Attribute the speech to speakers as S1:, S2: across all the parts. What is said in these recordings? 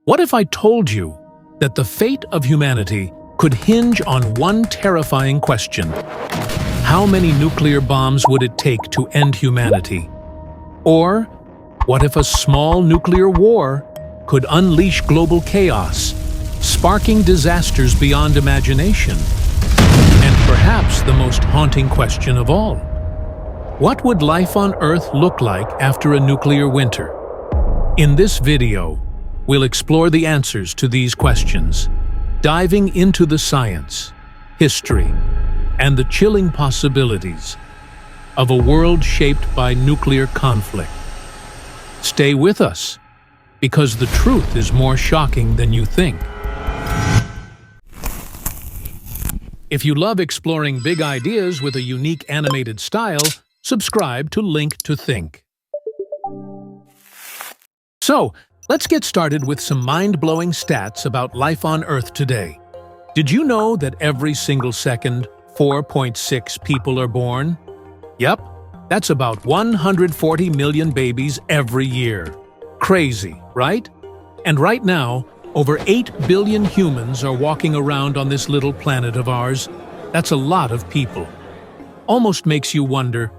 S1: What if I told you that the fate of humanity could hinge on one terrifying question? How many nuclear bombs would it take to end humanity? Or, what if a small nuclear war could unleash global chaos, sparking disasters beyond imagination? And perhaps the most haunting question of all: what would life on Earth look like after a nuclear winter? In this video, we'll explore the answers to these questions, diving into the science, history, and the chilling possibilities of a world shaped by nuclear conflict. Stay with us, because the truth is more shocking than you think. If you love exploring big ideas with a unique animated style, subscribe to Link to Think. So, let's get started with some mind-blowing stats about life on Earth today. Did you know that every single second, 4.6 people are born? Yep, that's about 140 million babies every year. Crazy, right? And right now, over 8 billion humans are walking around on this little planet of ours. That's a lot of people. Almost makes you wonder,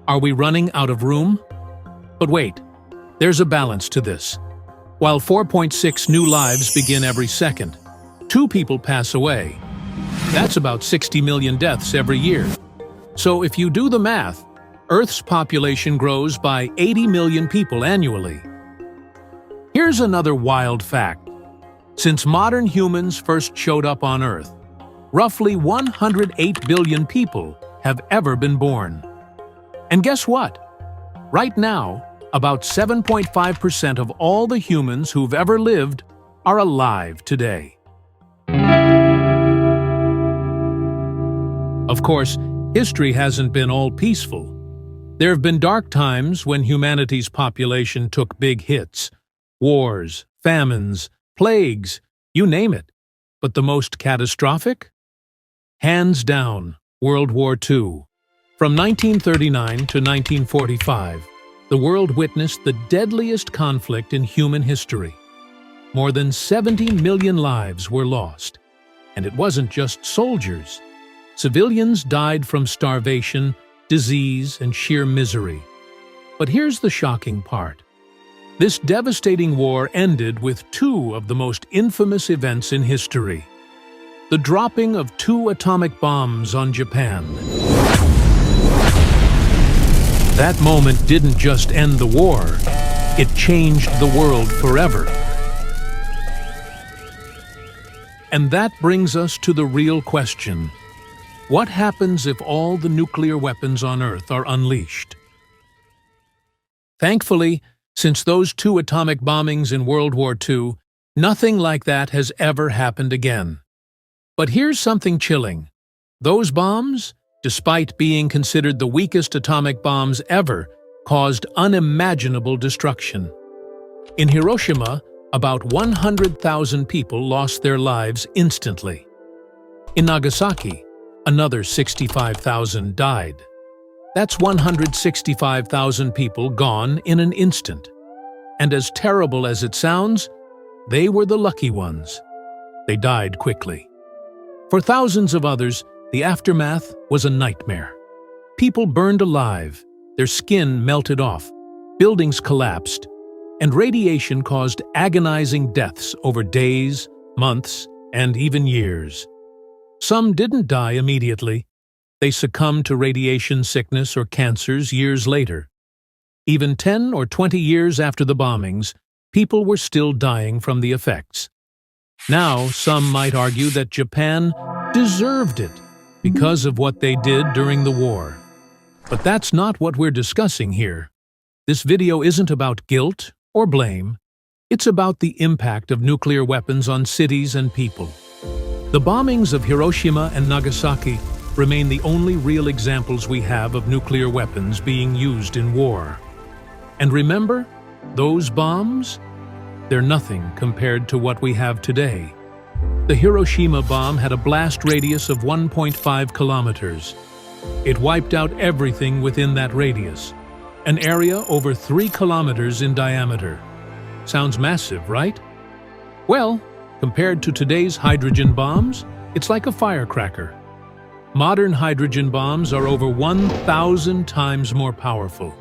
S1: are we running out of room? But wait, there's a balance to this. While 4.6 new lives begin every second, 2 people pass away. That's about 60 million deaths every year. So if you do the math, Earth's population grows by 80 million people annually. Here's another wild fact. Since modern humans first showed up on Earth, roughly 108 billion people have ever been born. And guess what? Right now, about 7.5% of all the humans who've ever lived are alive today. Of course, history hasn't been all peaceful. There have been dark times when humanity's population took big hits. Wars, famines, plagues, you name it. But the most catastrophic? Hands down, World War II. From 1939 to 1945, the world witnessed the deadliest conflict in human history. More than 70 million lives were lost. And it wasn't just soldiers. Civilians died from starvation, disease, and sheer misery. But here's the shocking part. This devastating war ended with 2 of the most infamous events in history: the dropping of 2 atomic bombs on Japan. That moment didn't just end the war, it changed the world forever. And that brings us to the real question. What happens if all the nuclear weapons on Earth are unleashed? Thankfully, since those 2 atomic bombings in World War II, nothing like that has ever happened again. But here's something chilling. Those bombs, despite being considered the weakest atomic bombs ever, caused unimaginable destruction. In Hiroshima, about 100,000 people lost their lives instantly. In Nagasaki, another 65,000 died. That's 165,000 people gone in an instant. And as terrible as it sounds, they were the lucky ones. They died quickly. For thousands of others, the aftermath was a nightmare. People burned alive, their skin melted off, buildings collapsed, and radiation caused agonizing deaths over days, months, and even years. Some didn't die immediately. They succumbed to radiation sickness or cancers years later. Even 10 or 20 years after the bombings, people were still dying from the effects. Now, some might argue that Japan deserved it because of what they did during the war. But that's not what we're discussing here. This video isn't about guilt or blame. It's about the impact of nuclear weapons on cities and people. The bombings of Hiroshima and Nagasaki remain the only real examples we have of nuclear weapons being used in war. And remember, those bombs? They're nothing compared to what we have today. The Hiroshima bomb had a blast radius of 1.5 kilometers. It wiped out everything within that radius, an area over 3 kilometers in diameter. Sounds massive, right? Well, compared to today's hydrogen bombs, it's like a firecracker. Modern hydrogen bombs are over 1,000 times more powerful.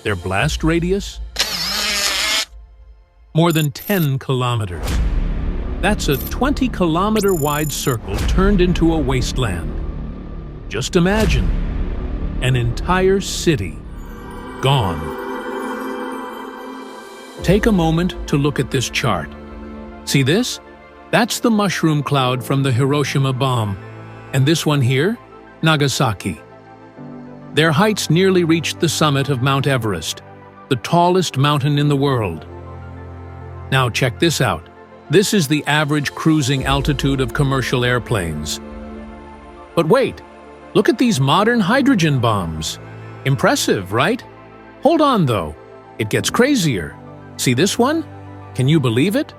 S1: Their blast radius? More than 10 kilometers. That's a 20-kilometer-wide circle turned into a wasteland. Just imagine, an entire city gone. Take a moment to look at this chart. See this? That's the mushroom cloud from the Hiroshima bomb. And this one here? Nagasaki. Their heights nearly reached the summit of Mount Everest, the tallest mountain in the world. Now check this out. This is the average cruising altitude of commercial airplanes. But wait, look at these modern hydrogen bombs. Impressive, right? Hold on though, it gets crazier. See this one? Can you believe it?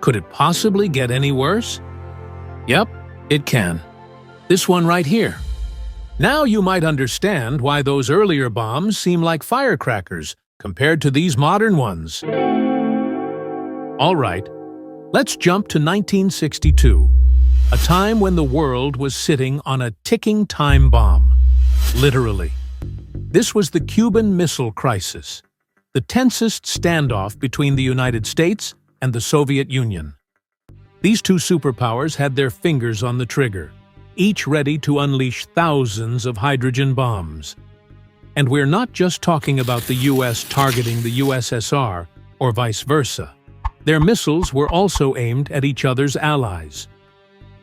S1: Could it possibly get any worse? Yep, it can. This one right here. Now you might understand why those earlier bombs seem like firecrackers compared to these modern ones. All right, let's jump to 1962, a time when the world was sitting on a ticking time bomb. Literally. This was the Cuban Missile Crisis, the tensest standoff between the United States and the Soviet Union. These two superpowers had their fingers on the trigger, each ready to unleash thousands of hydrogen bombs. And we're not just talking about the US targeting the USSR or vice versa. Their missiles were also aimed at each other's allies.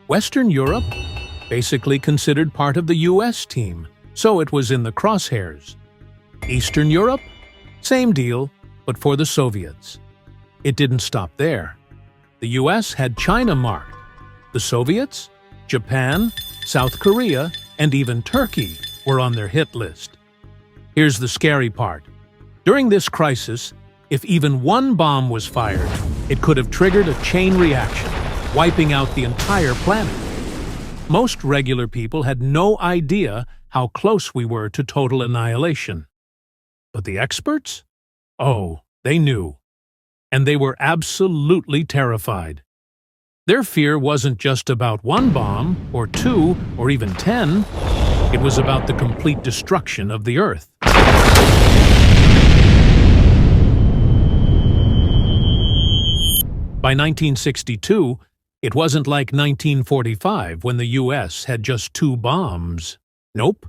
S1: Western Europe, basically considered part of the US team, so it was in the crosshairs. Eastern Europe, same deal, but for the Soviets. It didn't stop there. The US had China marked. The Soviets, Japan, South Korea, and even Turkey were on their hit list. Here's the scary part. During this crisis, if even one bomb was fired, it could have triggered a chain reaction, wiping out the entire planet. Most regular people had no idea how close we were to total annihilation. But the experts? Oh, they knew. And they were absolutely terrified. Their fear wasn't just about one bomb, or two, or even 10. It was about the complete destruction of the Earth. By 1962, it wasn't like 1945 when the US had just 2 bombs. Nope.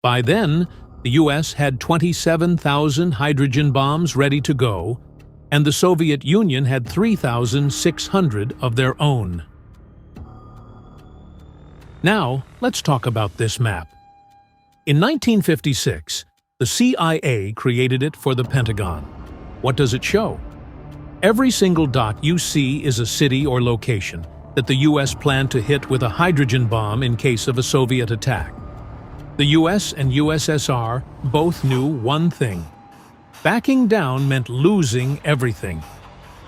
S1: By then, the US had 27,000 hydrogen bombs ready to go, and the Soviet Union had 3,600 of their own. Now, let's talk about this map. In 1956, the CIA created it for the Pentagon. What does it show? Every single dot you see is a city or location that the US planned to hit with a hydrogen bomb in case of a Soviet attack. The US and USSR both knew one thing. Backing down meant losing everything.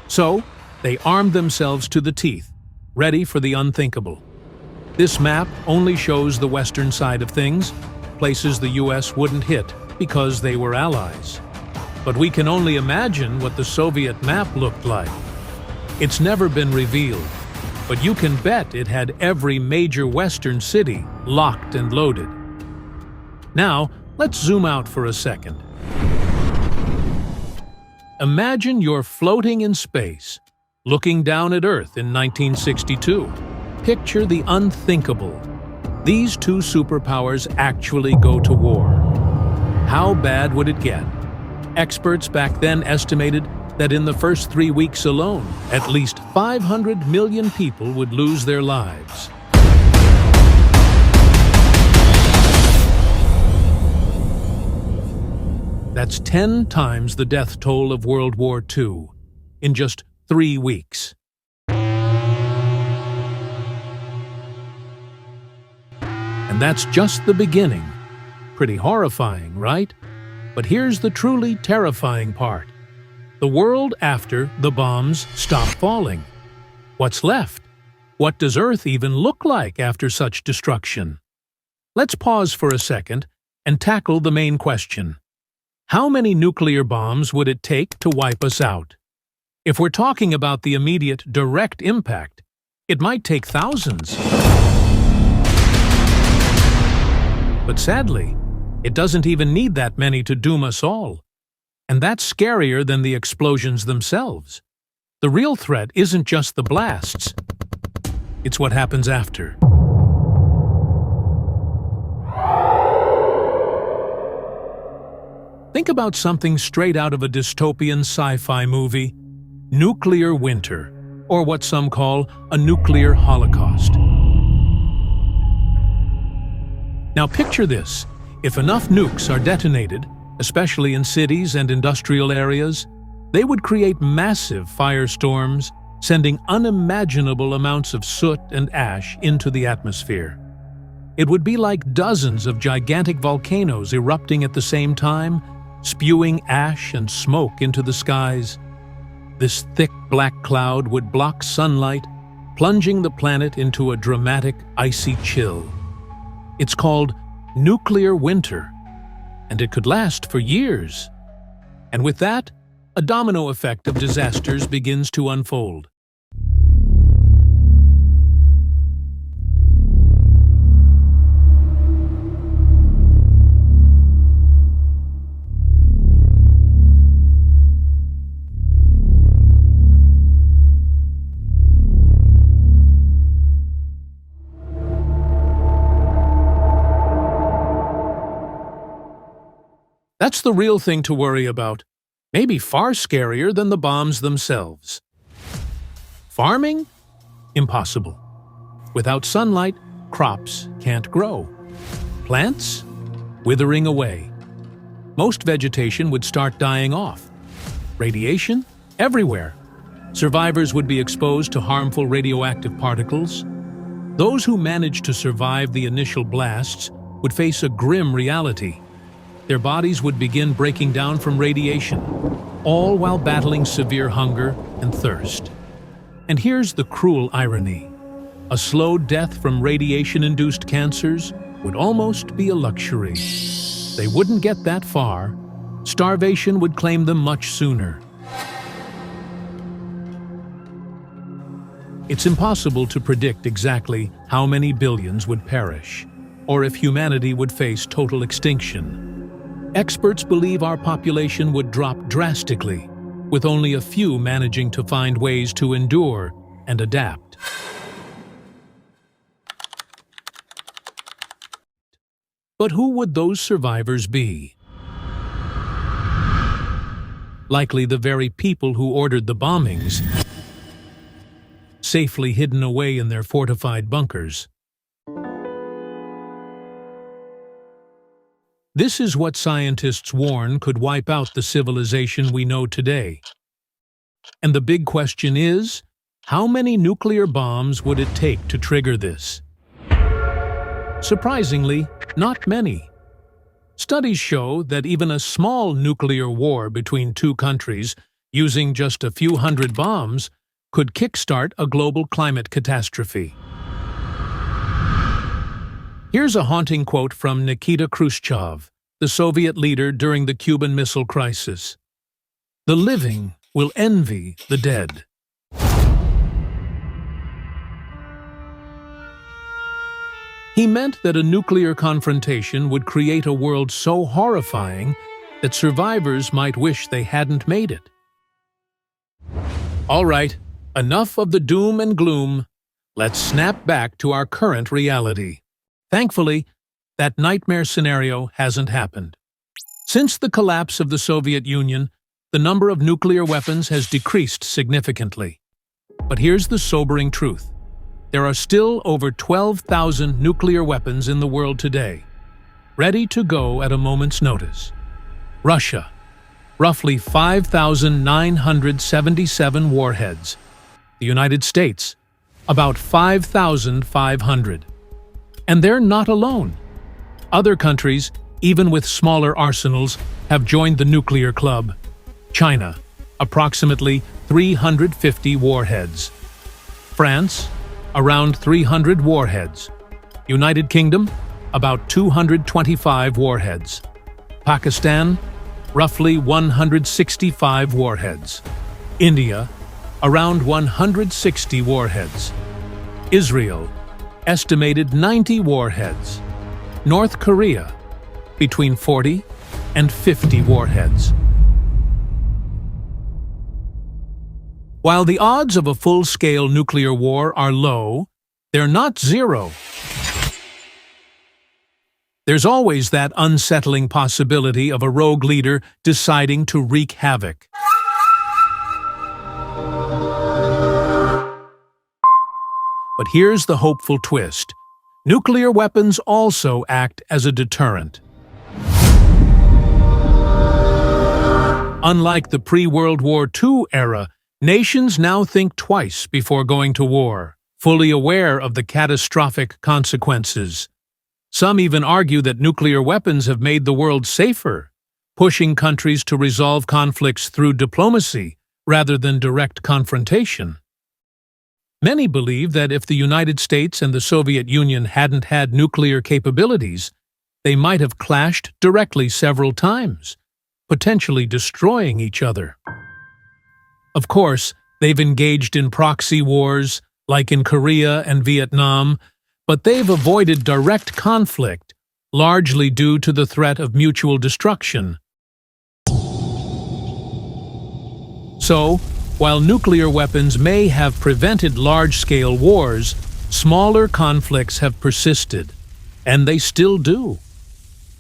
S1: So, they armed themselves to the teeth, ready for the unthinkable. This map only shows the western side of things, places the US wouldn't hit because they were allies. But we can only imagine what the Soviet map looked like. It's never been revealed, but you can bet it had every major western city locked and loaded. Now, let's zoom out for a second. Imagine you're floating in space, looking down at Earth in 1962. Picture the unthinkable. These two superpowers actually go to war. How bad would it get? Experts back then estimated that in the first 3 weeks alone, at least 500 million people would lose their lives. That's 10 times the death toll of World War II in just 3 weeks. And that's just the beginning. Pretty horrifying, right? But here's the truly terrifying part. The world after the bombs stop falling. What's left? What does Earth even look like after such destruction? Let's pause for a second and tackle the main question. How many nuclear bombs would it take to wipe us out? If we're talking about the immediate, direct impact, it might take thousands. But sadly, it doesn't even need that many to doom us all. And that's scarier than the explosions themselves. The real threat isn't just the blasts. It's what happens after. Think about something straight out of a dystopian sci-fi movie, nuclear winter, or what some call a nuclear holocaust. Now picture this. If enough nukes are detonated, especially in cities and industrial areas, they would create massive firestorms, sending unimaginable amounts of soot and ash into the atmosphere. It would be like dozens of gigantic volcanoes erupting at the same time, spewing ash and smoke into the skies. This thick black cloud would block sunlight, plunging the planet into a dramatic icy chill. It's called nuclear winter, and it could last for years. And with that, a domino effect of disasters begins to unfold. That's the real thing to worry about, maybe far scarier than the bombs themselves. Farming? Impossible. Without sunlight, crops can't grow. Plants? Withering away. Most vegetation would start dying off. Radiation? Everywhere. Survivors would be exposed to harmful radioactive particles. Those who managed to survive the initial blasts would face a grim reality. Their bodies would begin breaking down from radiation, all while battling severe hunger and thirst. And here's the cruel irony. A slow death from radiation-induced cancers would almost be a luxury. They wouldn't get that far. Starvation would claim them much sooner. It's impossible to predict exactly how many billions would perish, or if humanity would face total extinction. Experts believe our population would drop drastically, with only a few managing to find ways to endure and adapt. But who would those survivors be? Likely the very people who ordered the bombings, safely hidden away in their fortified bunkers. This is what scientists warn could wipe out the civilization we know today. And the big question is, how many nuclear bombs would it take to trigger this? Surprisingly, not many. Studies show that even a small nuclear war between two countries, using just a few hundred bombs, could kickstart a global climate catastrophe. Here's a haunting quote from Nikita Khrushchev, the Soviet leader during the Cuban Missile Crisis. "The living will envy the dead." He meant that a nuclear confrontation would create a world so horrifying that survivors might wish they hadn't made it. All right, enough of the doom and gloom. Let's snap back to our current reality. Thankfully, that nightmare scenario hasn't happened. Since the collapse of the Soviet Union, the number of nuclear weapons has decreased significantly. But here's the sobering truth. There are still over 12,000 nuclear weapons in the world today, ready to go at a moment's notice. Russia, roughly 5,977 warheads. The United States, about 5,500. And they're not alone. Other countries, even with smaller arsenals, have joined the nuclear club. China, approximately 350 warheads. France, around 300 warheads. United Kingdom, about 225 warheads. Pakistan, roughly 165 warheads. India, around 160 warheads. Israel, estimated 90 warheads. North Korea, between 40 and 50 warheads. While the odds of a full-scale nuclear war are low, they're not zero. There's always that unsettling possibility of a rogue leader deciding to wreak havoc. But here's the hopeful twist. Nuclear weapons also act as a deterrent. Unlike the pre-World War II era, nations now think twice before going to war, fully aware of the catastrophic consequences. Some even argue that nuclear weapons have made the world safer, pushing countries to resolve conflicts through diplomacy rather than direct confrontation. Many believe that if the United States and the Soviet Union hadn't had nuclear capabilities, they might have clashed directly several times, potentially destroying each other. Of course, they've engaged in proxy wars, like in Korea and Vietnam, but they've avoided direct conflict, largely due to the threat of mutual destruction. So, while nuclear weapons may have prevented large-scale wars, smaller conflicts have persisted, and they still do.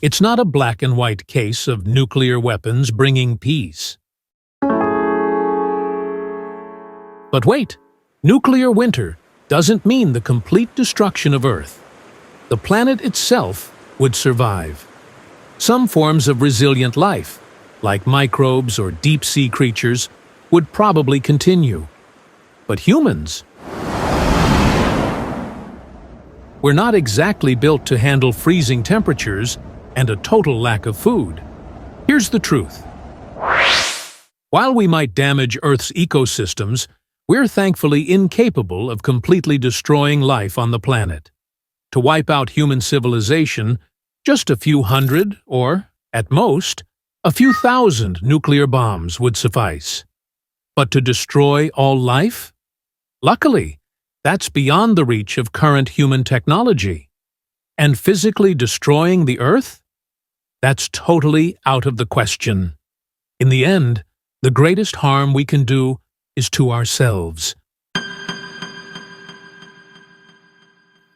S1: It's not a black-and-white case of nuclear weapons bringing peace. But wait, nuclear winter doesn't mean the complete destruction of Earth. The planet itself would survive. Some forms of resilient life, like microbes or deep-sea creatures, would probably continue. But humans? We're not exactly built to handle freezing temperatures and a total lack of food. Here's the truth. While we might damage Earth's ecosystems, we're thankfully incapable of completely destroying life on the planet. To wipe out human civilization, just a few hundred, or, at most, a few thousand nuclear bombs would suffice. But to destroy all life? Luckily, that's beyond the reach of current human technology. And physically destroying the Earth? That's totally out of the question. In the end, the greatest harm we can do is to ourselves.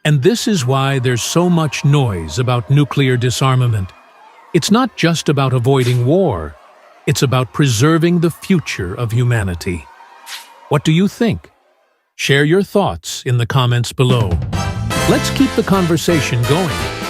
S1: And this is why there's so much noise about nuclear disarmament. It's not just about avoiding war. It's about preserving the future of humanity. What do you think? Share your thoughts in the comments below. Let's keep the conversation going.